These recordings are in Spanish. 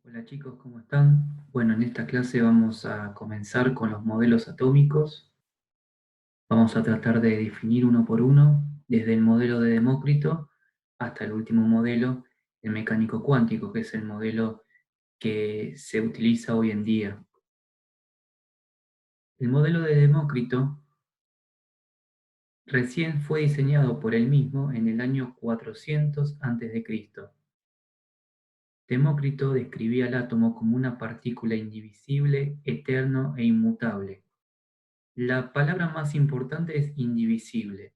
Hola chicos, ¿cómo están? Bueno, en esta clase vamos a comenzar con los modelos atómicos. Vamos a tratar de definir uno por uno, desde el modelo de Demócrito hasta el último modelo, el mecánico cuántico, que es el modelo que se utiliza hoy en día. El modelo de Demócrito recién fue diseñado por él mismo en el año 400 a.C. Demócrito describía el átomo como una partícula indivisible, eterno e inmutable. La palabra más importante es indivisible.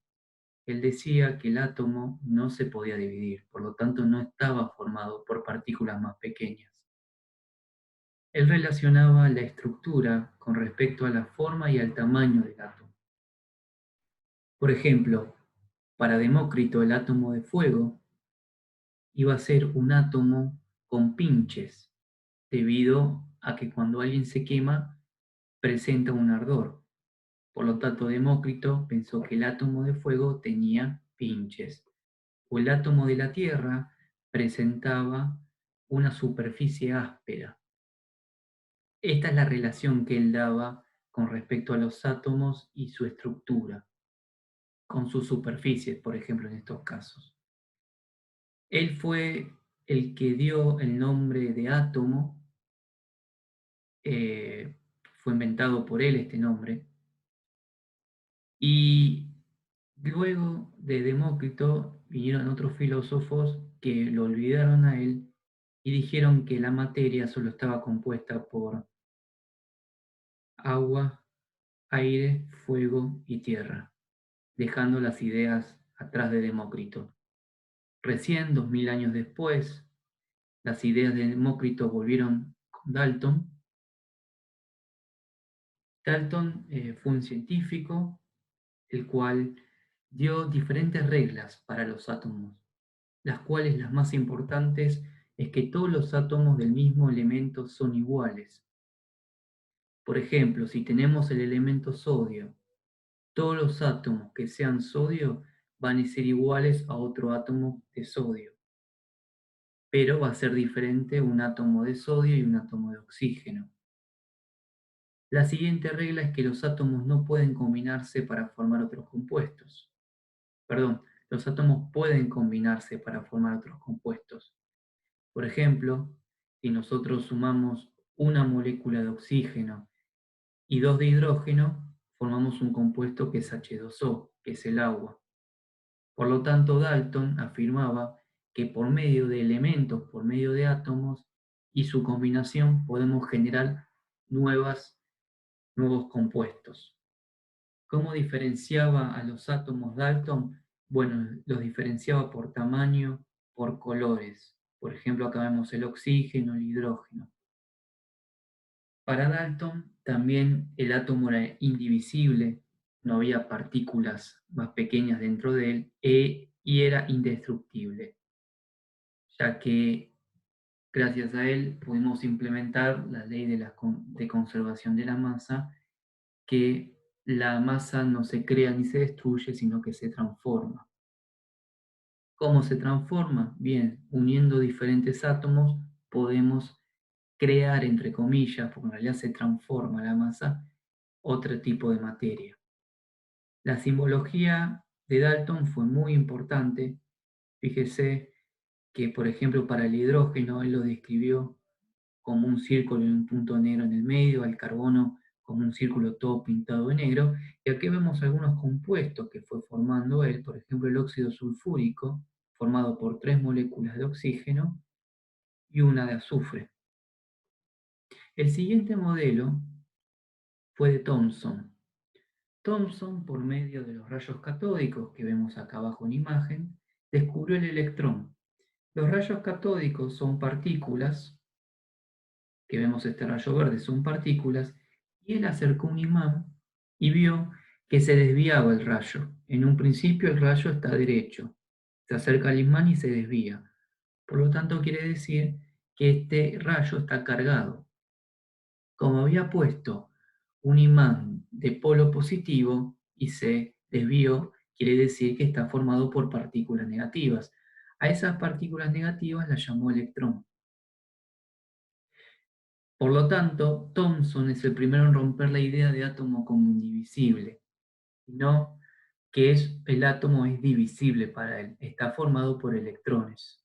Él decía que el átomo no se podía dividir, por lo tanto no estaba formado por partículas más pequeñas. Él relacionaba la estructura con respecto a la forma y al tamaño del átomo. Por ejemplo, para Demócrito el átomo de fuego iba a ser un átomo con pinches, debido a que cuando alguien se quema presenta un ardor. Por lo tanto, Demócrito pensó que el átomo de fuego tenía pinches, o el átomo de la Tierra presentaba una superficie áspera. Esta es la relación que él daba con respecto a los átomos y su estructura, con sus superficies, por ejemplo, en estos casos. Él fue el que dio el nombre de átomo, eh, fue inventado por él este nombre, y luego de Demócrito vinieron otros filósofos que lo olvidaron a él y dijeron que la materia solo estaba compuesta por agua, aire, fuego y tierra, dejando las ideas atrás de Demócrito. Recién, 2000 años después, las ideas de Demócrito volvieron con Dalton. Dalton fue un científico el cual dio diferentes reglas para los átomos, las cuales las más importantes es que todos los átomos del mismo elemento son iguales. Por ejemplo, si tenemos el elemento sodio, todos los átomos que sean sodio van a ser iguales a otro átomo de sodio, pero va a ser diferente un átomo de sodio y un átomo de oxígeno. La siguiente regla es que los átomos no pueden combinarse para formar otros compuestos. Perdón, los átomos pueden combinarse para formar otros compuestos. Por ejemplo, si nosotros sumamos una molécula de oxígeno y dos de hidrógeno, formamos un compuesto que es H2O, que es el agua. Por lo tanto, Dalton afirmaba que por medio de elementos, por medio de átomos y su combinación podemos generar nuevos compuestos. ¿Cómo diferenciaba a los átomos Dalton? Bueno, los diferenciaba por tamaño, por colores. Por ejemplo, acá vemos el oxígeno, el hidrógeno. Para Dalton también el átomo era indivisible, no había partículas más pequeñas dentro de él y era indestructible, ya que gracias a él pudimos implementar la ley de conservación de la masa, que la masa no se crea ni se destruye, sino que se transforma. ¿Cómo se transforma? Bien, uniendo diferentes átomos podemos crear, entre comillas, porque en realidad se transforma la masa, otro tipo de materia. La simbología de Dalton fue muy importante. Fíjese que, por ejemplo, para el hidrógeno él lo describió como un círculo y un punto negro en el medio, al carbono como un círculo todo pintado de negro, y aquí vemos algunos compuestos que fue formando él, por ejemplo el óxido sulfúrico, formado por 3 moléculas de oxígeno y una de azufre. El siguiente modelo fue de Thomson. Thomson, por medio de los rayos catódicos que vemos acá abajo en imagen, descubrió el electrón. Los rayos catódicos son partículas, que vemos este rayo verde, son partículas, y él acercó un imán y vio que se desviaba el rayo. En un principio el rayo está derecho, se acerca al imán y se desvía. Por lo tanto quiere decir que este rayo está cargado. Como había puesto un imán de polo positivo y se desvió, quiere decir que está formado por partículas negativas. A esas partículas negativas las llamó electrón. Por lo tanto, Thomson es el primero en romper la idea de átomo como indivisible, sino que el átomo es divisible para él, está formado por electrones.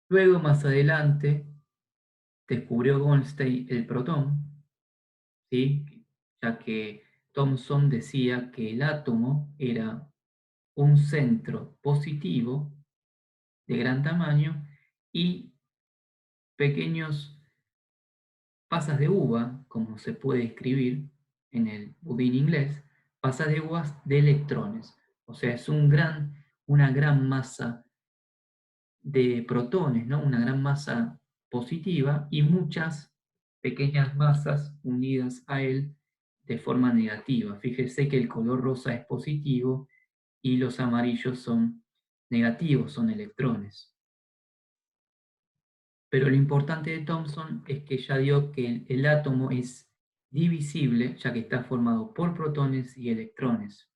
Luego, más adelante, descubrió Goldstein el protón, ¿sí? Ya que Thomson decía que el átomo era un centro positivo de gran tamaño y pequeños pasas de uva, como se puede escribir en el budín inglés, pasas de uvas de electrones. O sea, es una gran masa de protones, ¿no? Una gran masa positiva y muchas pequeñas masas unidas a él de forma negativa. Fíjese que el color rosa es positivo y los amarillos son negativos, son electrones. Pero lo importante de Thomson es que ya dio que el átomo es divisible, ya que está formado por protones y electrones.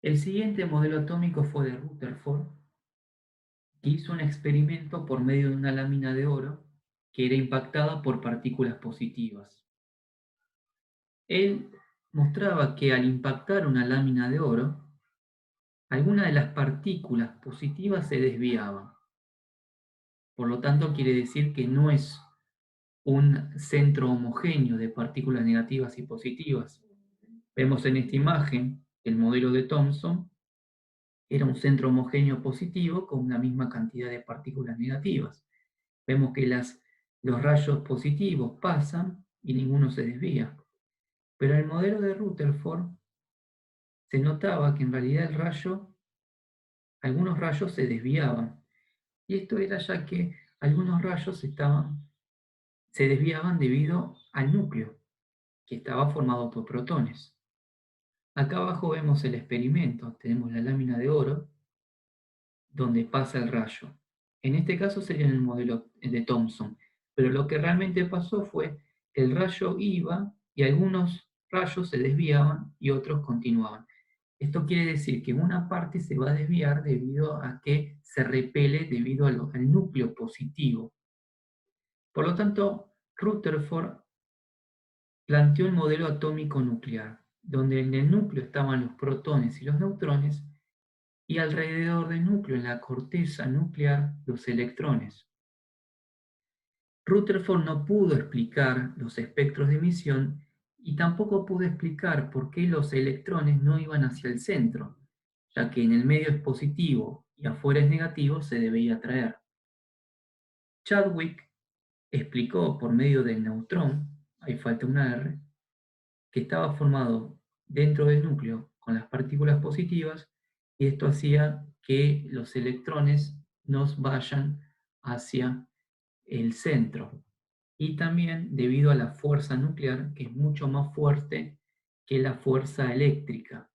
El siguiente modelo atómico fue de Rutherford, que hizo un experimento por medio de una lámina de oro que era impactada por partículas positivas. Él mostraba que al impactar una lámina de oro, algunas de las partículas positivas se desviaban. Por lo tanto, quiere decir que no es un centro homogéneo de partículas negativas y positivas. Vemos en esta imagen el modelo de Thomson era un centro homogéneo positivo con la misma cantidad de partículas negativas. Vemos que los rayos positivos pasan y ninguno se desvía. Pero en el modelo de Rutherford se notaba que en realidad algunos rayos se desviaban. Y esto era ya que algunos rayos se desviaban debido al núcleo, que estaba formado por protones. Acá abajo vemos el experimento, tenemos la lámina de oro donde pasa el rayo. En este caso sería en el modelo de Thomson, pero lo que realmente pasó fue que el rayo iba y algunos rayos se desviaban y otros continuaban. Esto quiere decir que una parte se va a desviar debido a que se repele debido al núcleo positivo. Por lo tanto, Rutherford planteó el modelo atómico nuclear, donde en el núcleo estaban los protones y los neutrones, y alrededor del núcleo, en la corteza nuclear, los electrones. Rutherford no pudo explicar los espectros de emisión y tampoco pudo explicar por qué los electrones no iban hacia el centro, ya que en el medio es positivo y afuera es negativo, se debía atraer. Chadwick explicó por medio del neutrón, ahí falta una R, que estaba formado dentro del núcleo con las partículas positivas y esto hacía que los electrones nos vayan hacia el centro. Y también debido a la fuerza nuclear, que es mucho más fuerte que la fuerza eléctrica.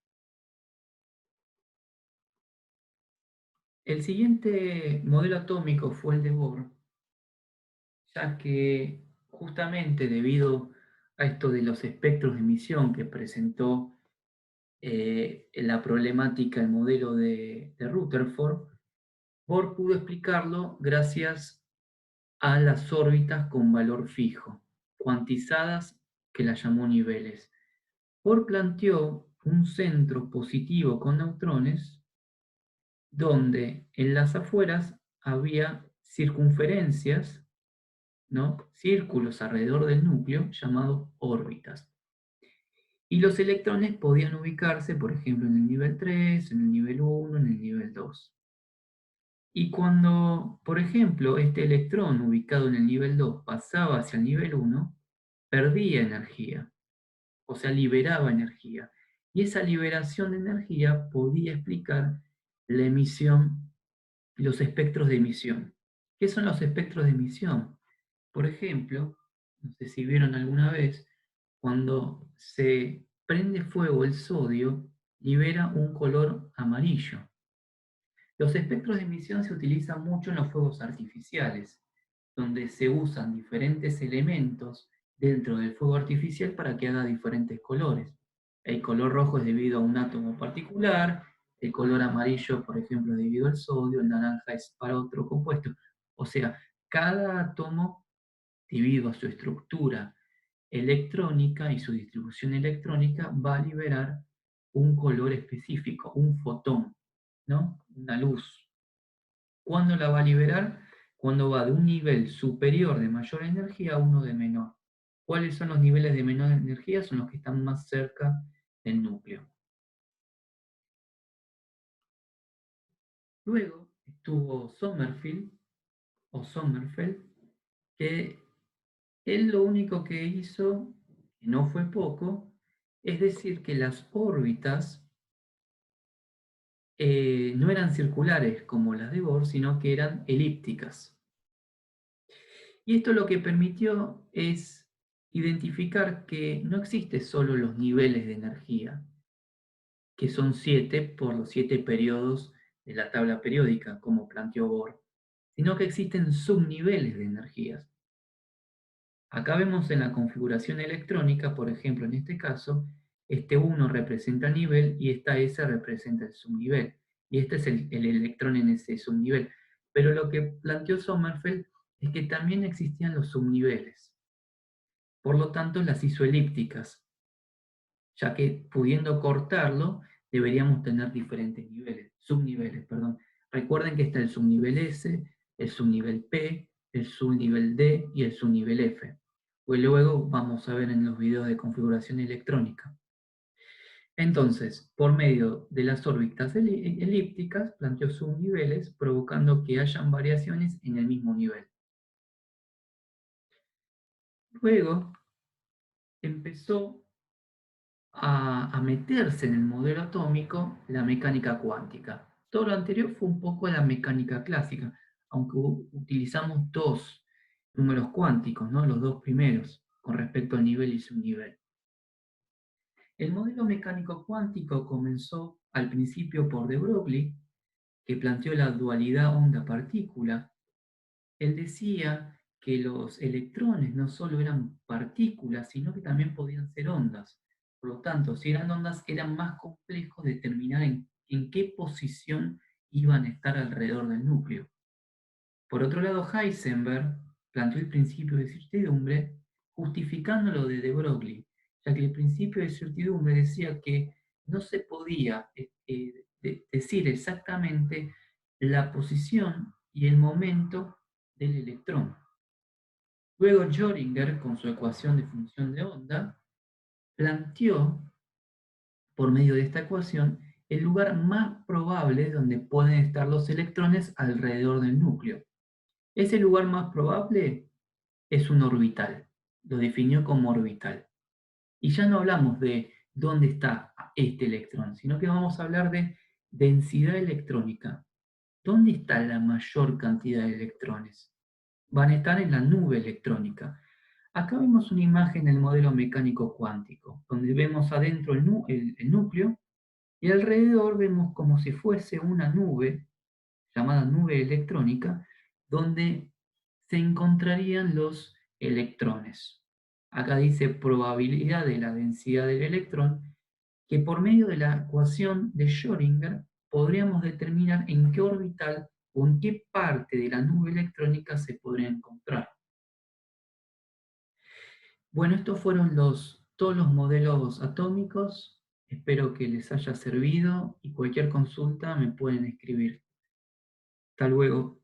El siguiente modelo atómico fue el de Bohr, ya que justamente debido a esto de los espectros de emisión que presentó la problemática, el modelo de Rutherford, Bohr pudo explicarlo gracias a las órbitas con valor fijo, cuantizadas, que las llamó niveles. Bohr planteó un centro positivo con neutrones donde en las afueras había circunferencias, ¿no? Círculos alrededor del núcleo llamados órbitas. Y los electrones podían ubicarse, por ejemplo, en el nivel 3, en el nivel 1, en el nivel 2. Y cuando, por ejemplo, este electrón ubicado en el nivel 2 pasaba hacia el nivel 1, perdía energía, o sea, liberaba energía. Y esa liberación de energía podía explicar la emisión, los espectros de emisión. ¿Qué son los espectros de emisión? Por ejemplo, no sé si vieron alguna vez, cuando se prende fuego el sodio, libera un color amarillo. Los espectros de emisión se utilizan mucho en los fuegos artificiales, donde se usan diferentes elementos dentro del fuego artificial para que haga diferentes colores. El color rojo es debido a un átomo particular, el color amarillo, por ejemplo, debido al sodio, el naranja es para otro compuesto. O sea, cada átomo, debido a su estructura electrónica y su distribución electrónica, va a liberar un color específico, un fotón, ¿no? Una luz. ¿Cuándo la va a liberar? Cuando va de un nivel superior de mayor energía a uno de menor. ¿Cuáles son los niveles de menor energía? Son los que están más cerca del núcleo. Luego estuvo Sommerfeld, que él lo único que hizo, que no fue poco, es decir que las órbitas no eran circulares como las de Bohr, sino que eran elípticas. Y esto lo que permitió es identificar que no existe solo los niveles de energía, que son 7 por los 7 periodos de la tabla periódica, como planteó Bohr, sino que existen subniveles de energías. Acá vemos en la configuración electrónica, por ejemplo, en este caso, este 1 representa el nivel y esta S representa el subnivel. Y este es el electrón en ese subnivel. Pero lo que planteó Sommerfeld es que también existían los subniveles. Por lo tanto, las hizo elípticas, ya que pudiendo cortarlo, deberíamos tener diferentes subniveles, perdón. Recuerden que está el subnivel S, el subnivel P, el subnivel D y el subnivel F. Pues luego vamos a ver en los videos de configuración electrónica. Entonces, por medio de las órbitas elípticas, planteó subniveles, provocando que hayan variaciones en el mismo nivel. Luego empezó a meterse en el modelo atómico la mecánica cuántica. Todo lo anterior fue un poco la mecánica clásica, aunque utilizamos dos números cuánticos, ¿no? Los dos primeros, con respecto al nivel y subnivel. El modelo mecánico cuántico comenzó al principio por de Broglie, que planteó la dualidad onda-partícula. Él decía que los electrones no solo eran partículas, sino que también podían ser ondas. Por lo tanto, si eran ondas, era más complejo determinar en qué posición iban a estar alrededor del núcleo. Por otro lado, Heisenberg planteó el principio de certidumbre justificándolo de Broglie, ya que el principio de certidumbre decía que no se podía decir exactamente la posición y el momento del electrón. Luego Schrödinger, con su ecuación de función de onda, planteó, por medio de esta ecuación, el lugar más probable donde pueden estar los electrones alrededor del núcleo. Ese lugar más probable es un orbital, lo definió como orbital. Y ya no hablamos de dónde está este electrón, sino que vamos a hablar de densidad electrónica. ¿Dónde está la mayor cantidad de electrones? Van a estar en la nube electrónica. Acá vemos una imagen del modelo mecánico cuántico, donde vemos adentro el núcleo y alrededor vemos como si fuese una nube, llamada nube electrónica, donde se encontrarían los electrones. Acá dice probabilidad de la densidad del electrón, que por medio de la ecuación de Schrödinger podríamos determinar en qué orbital o en qué parte de la nube electrónica se podría encontrar. Bueno, estos fueron todos los modelos atómicos. Espero que les haya servido y cualquier consulta me pueden escribir. Hasta luego.